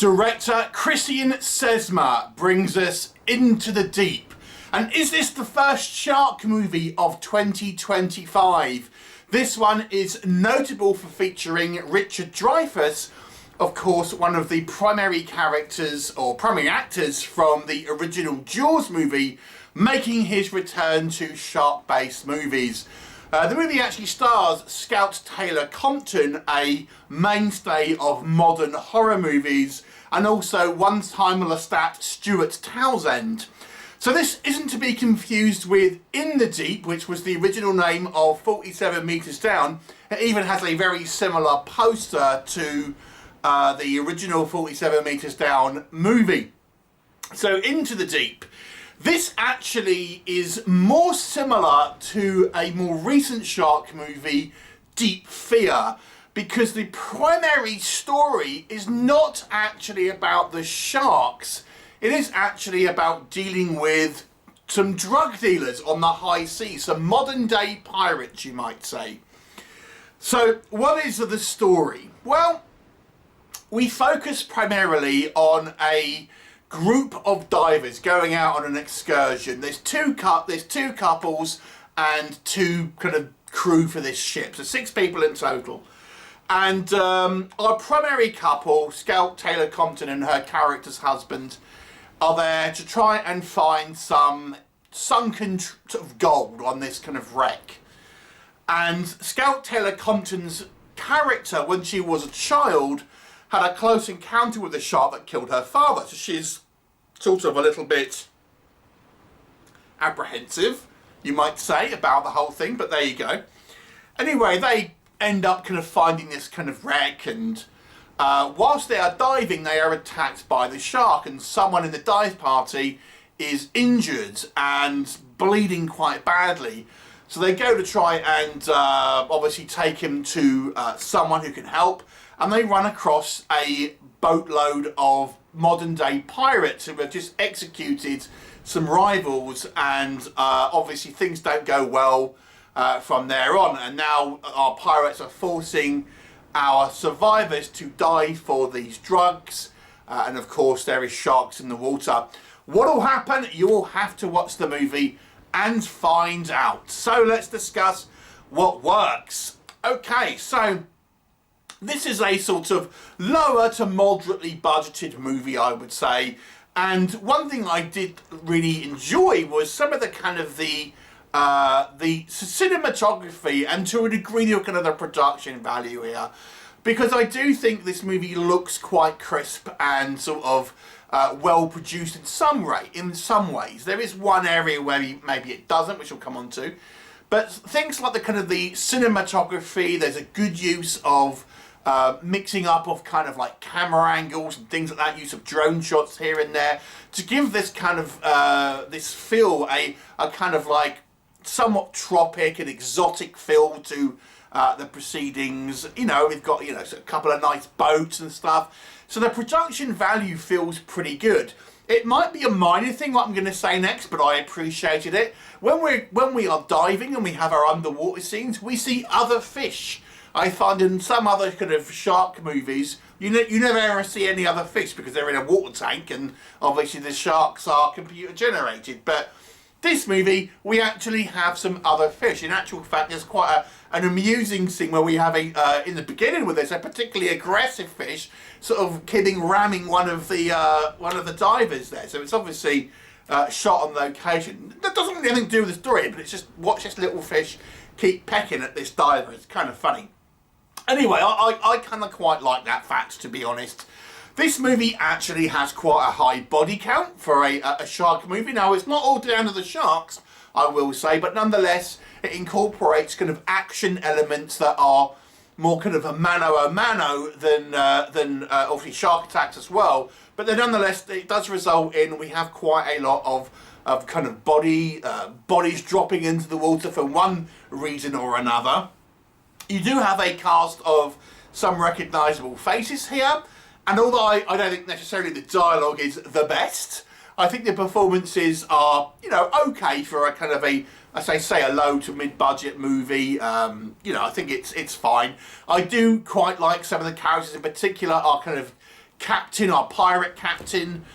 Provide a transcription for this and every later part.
Director Christian Sesma brings us Into the Deep. And is this the first shark movie of 2025? This one is notable for featuring Richard Dreyfuss, of course one of the primary characters or primary actors from the original Jaws movie, making his return to shark-based movies. The movie actually stars Scout Taylor-Compton, a mainstay of modern horror movies, and also one-time Lestat Stuart Townsend. So this isn't to be confused with In the Deep, which was the original name of 47 Meters Down. It even has a very similar poster to the original 47 Meters Down movie. So Into the Deep. This actually is more similar to a more recent shark movie, Deep Fear, because the primary story is not actually about the sharks. It is actually about dealing with some drug dealers on the high seas, some modern day pirates, you might say. So what is the story? Well, we focus primarily on a group of divers going out on an excursion. There's two couples and two kind of crew for this ship, so 6 people in total. And our primary couple, Scout Taylor-Compton and her character's husband, are there to try and find some sunken sort of gold on this kind of wreck. And Scout Taylor-Compton's character, when she was a child, had a close encounter with a shark that killed her father. So she's sort of a little bit apprehensive, you might say, about the whole thing, but there you go. Anyway, they end up kind of finding this kind of wreck, and whilst they are diving, they are attacked by the shark, and someone in the dive party is injured and bleeding quite badly. So they go to try and obviously take him to someone who can help, and they run across a boatload of modern day pirates who have just executed some rivals, and obviously things don't go well from there on, and now our pirates are forcing our survivors to die for these drugs, and of course there is sharks in the water. What will happen? You will have to watch the movie and find out. So let's discuss what works. Okay, so this is a sort of lower to moderately budgeted movie, I would say. And one thing I did really enjoy was some of the kind of the cinematography, and to a degree the kind of the production value here. Because I do think this movie looks quite crisp and sort of well produced in some ways. There is one area where maybe it doesn't, which we'll come on to. But things like the kind of the cinematography, there's a good use of mixing up of kind of like camera angles and things like that, use of drone shots here and there, to give this kind of this feel, a kind of like somewhat tropic and exotic feel to the proceedings. You know, we've got, you know, a couple of nice boats and stuff, so the production value feels pretty good. It might be a minor thing, what I'm going to say next, but I appreciated it. When we are diving and we have our underwater scenes, we see other fish. I find in some other kind of shark movies, you never ever see any other fish because they're in a water tank, and obviously the sharks are computer generated. But this movie, we actually have some other fish. In actual fact, there's quite an amusing scene where we have in the beginning with this, a particularly aggressive fish sort of ramming one of the divers there. So it's obviously shot on location. That doesn't really have anything to do with the story, but it's just watch this little fish keep pecking at this diver. It's kind of funny. Anyway, I kind of quite like that fact, to be honest. This movie actually has quite a high body count for a shark movie. Now, it's not all down to the sharks, I will say, but nonetheless, it incorporates kind of action elements that are more kind of a mano a mano than obviously shark attacks as well. But then nonetheless, it does result in, we have quite a lot of kind of bodies dropping into the water for one reason or another. You do have a cast of some recognisable faces here, and although I don't think necessarily the dialogue is the best, I think the performances are, you know, okay for a kind of say a low to mid-budget movie. You know, I think it's fine. I do quite like some of the characters in particular. Our kind of captain, our pirate captain.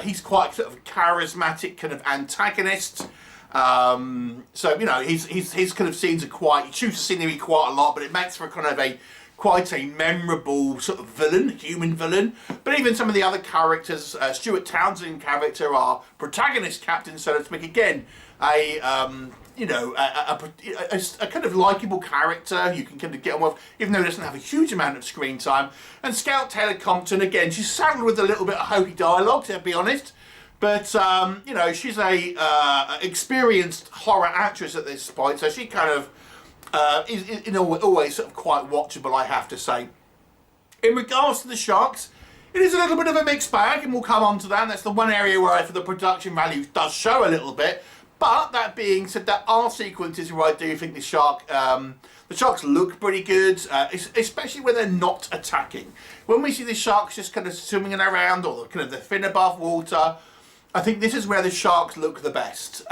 He's quite sort of charismatic kind of antagonist. So, you know, his kind of scenes are quite, he shoots scenery quite a lot, but it makes for kind of quite a memorable sort of villain, human villain. But even some of the other characters, Stuart Townsend character, our protagonist captain, so to speak, again, you know, a kind of likeable character you can kind of get on with, even though he doesn't have a huge amount of screen time. And Scout Taylor-Compton, again, she's saddled with a little bit of hokey dialogue, to be honest. But, you know, she's a experienced horror actress at this point, so she kind of is you know, always sort of quite watchable, I have to say. In regards to the sharks, it is a little bit of a mixed bag, and we'll come on to that. And that's the one area where I feel the production value does show a little bit. But that being said, there are sequences where I do think the sharks look pretty good, especially when they're not attacking. When we see the sharks just kind of swimming around, or kind of the fin above water, I think this is where the sharks look the best.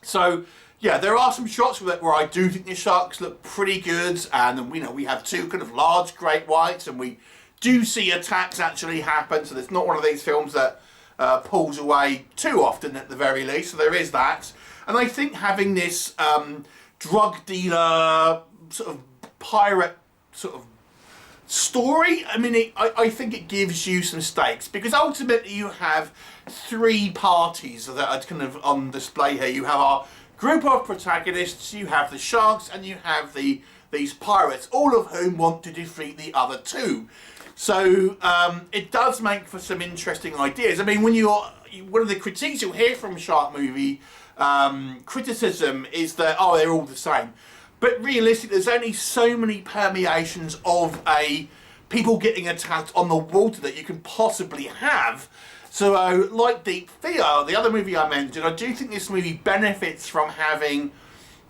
So yeah, there are some shots where I do think the sharks look pretty good, and you know, we have two kind of large great whites, and we do see attacks actually happen. So it's not one of these films that pulls away too often, at the very least. So there is that, and I think having this drug dealer sort of pirate sort of story, I mean, I think it gives you some stakes, because ultimately you have three parties that are kind of on display here. You have our group of protagonists, you have the sharks, and you have these pirates, all of whom want to defeat the other two. So it does make for some interesting ideas. I mean, when one of the critiques you'll hear from shark movie criticism is that, oh, they're all the same. But realistically, there's only so many permeations of people getting attacked on the water that you can possibly have. So, like Deep Fear, the other movie I mentioned, I do think this movie benefits from having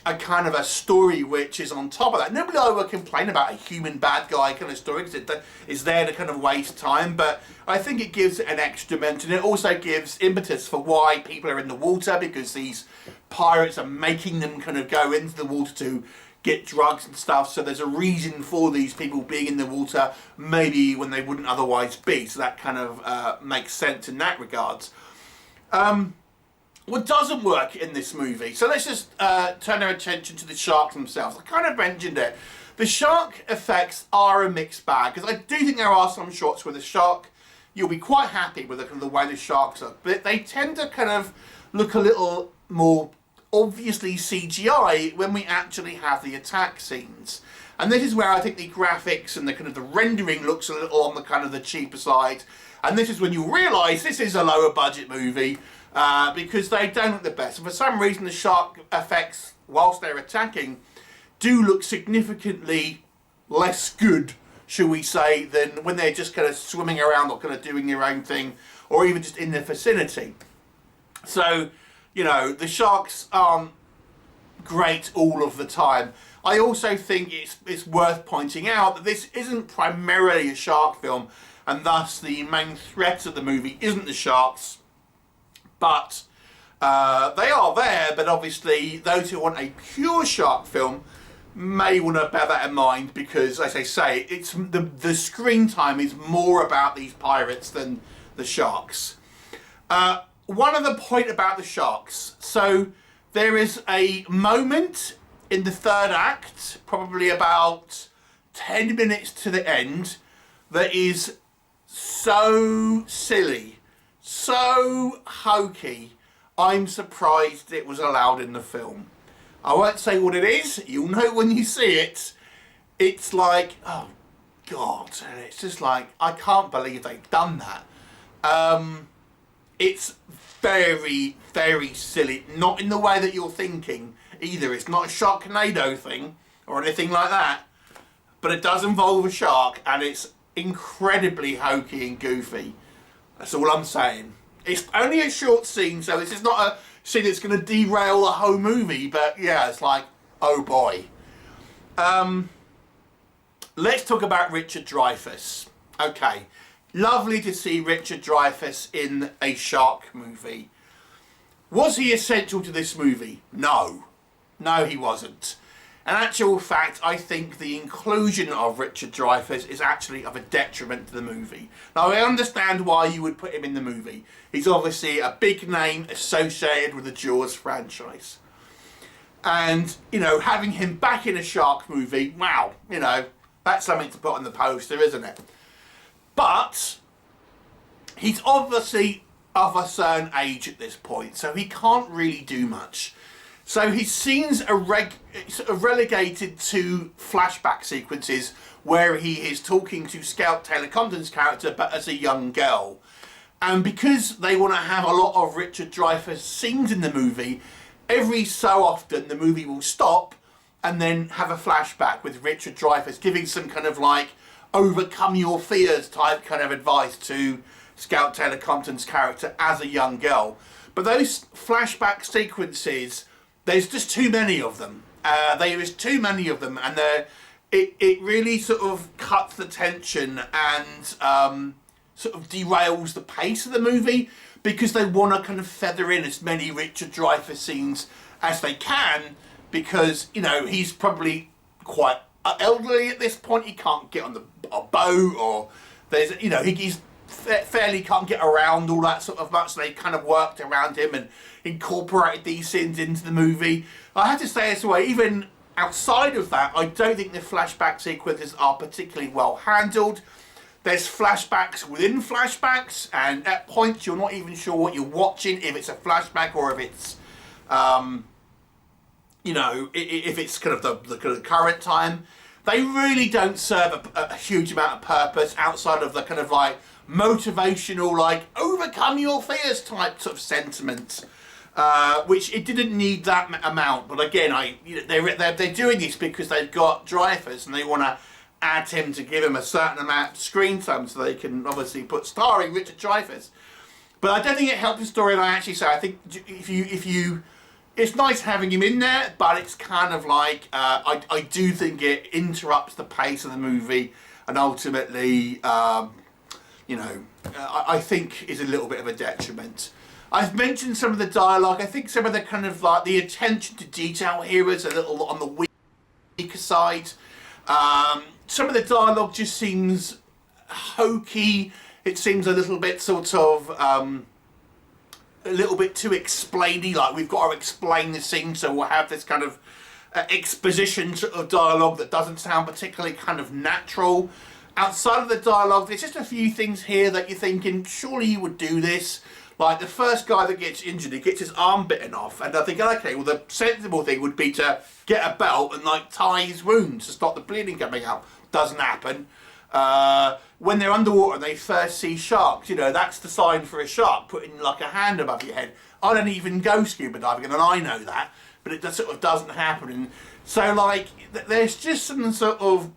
a kind of a story which is on top of that. Nobody will complain about a human bad guy kind of story, because it's there to kind of waste time, but I think it gives it an extra dimension. It also gives impetus for why people are in the water, because these pirates are making them kind of go into the water to get drugs and stuff, so there's a reason for these people being in the water, maybe when they wouldn't otherwise be, so that kind of makes sense in that regards. What doesn't work in this movie, so let's just turn our attention to the sharks themselves. I kind of mentioned it. The shark effects are a mixed bag, because I do think there are some shots where the shark, you'll be quite happy with the way the sharks look, but they tend to kind of look a little more obviously CGI when we actually have the attack scenes. And this is where I think the graphics and the kind of the rendering looks a little on the kind of the cheaper side. And this is when you realise this is a lower budget movie, because they don't look the best. And for some reason the shark effects, whilst they're attacking, do look significantly less good, shall we say, than when they're just kind of swimming around or kind of doing their own thing, or even just in the vicinity. So, you know, the sharks aren't great all of the time. I also think it's worth pointing out that this isn't primarily a shark film, and thus the main threat of the movie isn't the sharks, but they are there. But obviously those who want a pure shark film may want to bear that in mind, because, as I say, it's the screen time is more about these pirates than the sharks. One other point about the sharks. So there is a moment in the third act, probably about 10 minutes to the end, that is so silly, so hokey, I'm surprised it was allowed in the film. I won't say what it is, you'll know when you see it. It's like, oh God, and it's just like, I can't believe they've done that. It's very, very silly. Not in the way that you're thinking either. It's not a Sharknado thing or anything like that. But it does involve a shark, and it's incredibly hokey and goofy. That's all I'm saying. It's only a short scene, so this is not a scene that's going to derail the whole movie. But yeah, it's like, oh boy. Let's talk about Richard Dreyfuss. Okay. Lovely to see Richard Dreyfuss in a shark movie. Was he essential to this movie? No. No, he wasn't. In actual fact, I think the inclusion of Richard Dreyfuss is actually of a detriment to the movie. Now, I understand why you would put him in the movie. He's obviously a big name associated with the Jaws franchise. And, you know, having him back in a shark movie, wow, you know, that's something to put on the poster, isn't it? But he's obviously of a certain age at this point, so he can't really do much. So his scenes are relegated to flashback sequences where he is talking to Scout Taylor-Compton's character, but as a young girl. And because they want to have a lot of Richard Dreyfuss scenes in the movie, every so often the movie will stop and then have a flashback with Richard Dreyfuss giving some kind of like overcome your fears type kind of advice to Scout Taylor-Compton's character as a young girl. But those flashback sequences, there's just too many of them. There is too many of them, and it really sort of cuts the tension and sort of derails the pace of the movie, because they want to kind of feather in as many Richard Dreyfuss scenes as they can, because, you know, he's probably quite elderly at this point. He can't get on a boat, or there's, you know, he's fairly can't get around all that sort of much. So they kind of worked around him and incorporated these scenes into the movie. I have to say as well, even outside of that, I don't think the flashback sequences are particularly well handled. There's flashbacks within flashbacks, and at points you're not even sure what you're watching, if it's a flashback or if it's, you know, if it's kind of the current time. They really don't serve a huge amount of purpose outside of the kind of like motivational, like overcome your fears type sort of sentiment, which it didn't need that amount. But again, they're doing this because they've got Dreyfuss and they want to add him to give him a certain amount of screen time so they can obviously put starring Richard Dreyfuss. But I don't think it helped the story. And I actually say, I think if you it's nice having him in there, but it's kind of like, I do think it interrupts the pace of the movie, and ultimately, you know, I think is a little bit of a detriment. I've mentioned some of the dialogue. I think some of the kind of like the attention to detail here is a little on the weaker side. Some of the dialogue just seems hokey. It seems a little bit sort of, a little bit too explainy, like we've got to explain the scene, so we'll have this kind of exposition sort of dialogue that doesn't sound particularly kind of natural. Outside of the dialogue, there's just a few things here that you're thinking, surely you would do this. Like the first guy that gets injured, he gets his arm bitten off, and I think, okay, well the sensible thing would be to get a belt and like tie his wounds to stop the bleeding coming out. Doesn't happen. When they're underwater and they first see sharks, you know, that's the sign for a shark, putting like a hand above your head. I don't even go scuba diving, and I know that, but it just sort of doesn't happen. And so like, there's just some sort of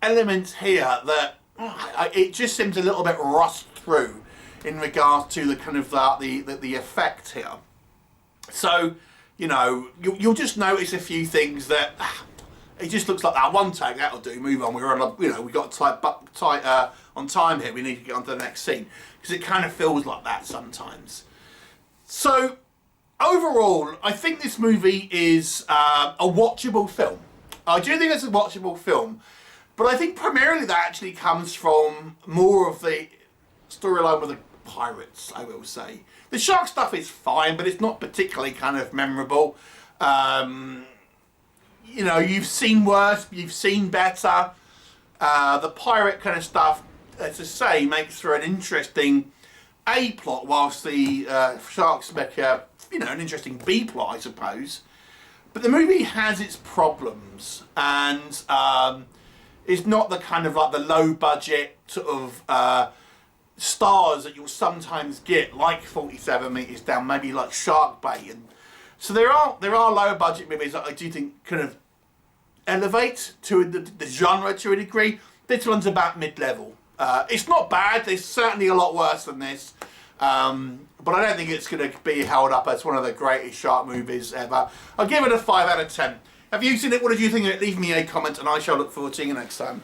elements here that it just seems a little bit rushed through in regards to the kind of the effect here. So, you know, you'll just notice a few things that it just looks like that one take, that'll do, move on. We're on, you know, we've got tight on time here, we need to get on to the next scene, because it kind of feels like that sometimes. So overall, I think this movie is a watchable film. I do think it's a watchable film, but I think primarily that actually comes from more of the storyline with the pirates, I will say. The shark stuff is fine, but it's not particularly kind of memorable. You know, you've seen worse, you've seen better. The pirate kind of stuff, as I say, makes for an interesting A plot, whilst the sharks make a, you know, an interesting B plot, I suppose. But the movie has its problems, and it's not the kind of like the low budget sort of stars that you'll sometimes get, like 47 Metres Down, maybe like Shark Bait. And so there are lower budget movies that I do think kind of elevate to the genre to a degree. This one's about mid-level. It's not bad, there's certainly a lot worse than this, but I don't think it's going to be held up as one of the greatest shark movies ever. I'll give it a 5 out of 10. Have you seen it? What did you think of it? Leave me a comment and I shall look forward to seeing you next time.